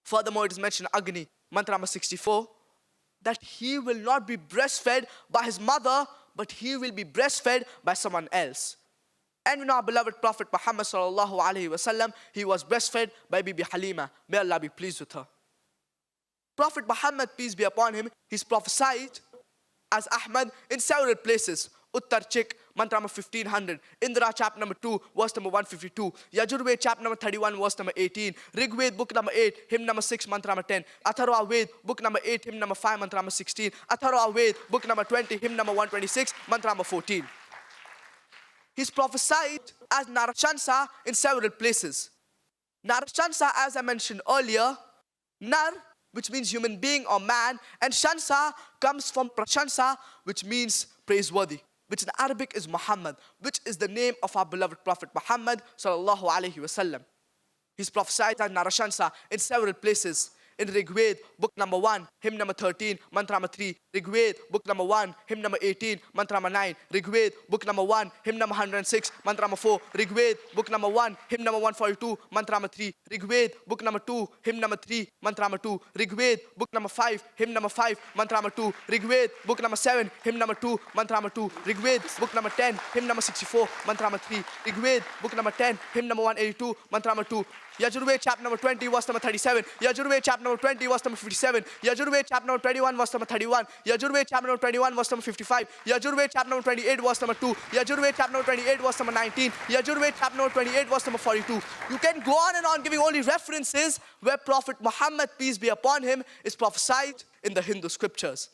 Furthermore, it is mentioned in Agni, mantra number 64, that he will not be breastfed by his mother, but he will be breastfed by someone else. And we know our beloved Prophet Muhammad sallallahu alaihi wasallam, he was breastfed by Bibi Halima. May Allah be pleased with her. Prophet Muhammad, peace be upon him, he's prophesied as Ahmad in several places. Uttar Chik, mantra number 1500. Indra, chapter number 2, verse number 152. Yajurved, chapter number 31, verse number 18. Rigved, book number 8, hymn number 6, mantra number 10. Atharva Ved, book number 8, hymn number 5, mantra number 16. Atharva Ved, book number 20, hymn number 126, mantra number 14. He's prophesied as Narashansa in several places. Narashansa, as I mentioned earlier, Nar, which means human being or man, and Shansa comes from Prashansa, which means praiseworthy, which in Arabic is Muhammad, which is the name of our beloved Prophet Muhammad sallallahu alaihi wasallam. He's prophesied as Narashansa in several places. In Rigved, book number 1, hymn number 13, mantra number 3. Rigved, book number 1, hymn number 18, mantra number 9. Rigved, book number 1, hymn number 106, mantra number 4. Rigved, book number 1, hymn number 142, mantra number 3. Rigved, book number 2, hymn number 3, mantra number 2. Rigved, book number 5, hymn number 5, mantra number 2. Rigved, book number 7, hymn number 2, mantra number 2. Rigved, book number 10, hymn number 64, mantra number 3. Rigved, book number 10, hymn number 182, mantra number 2. Yajurved, chapter number 20, verse number 37. Yajurved, chapter number 20, verse number 57. Yajurved, chapter number 21, verse number 31. Yajurved, chapter number 21, verse number 55. Yajurved, chapter number 28, verse number 2. Yajurved, chapter number 28, verse number 19. Yajurved, chapter number 28, verse number 42. You can go on and on giving only references where Prophet Muhammad, peace be upon him, is prophesied in the Hindu scriptures.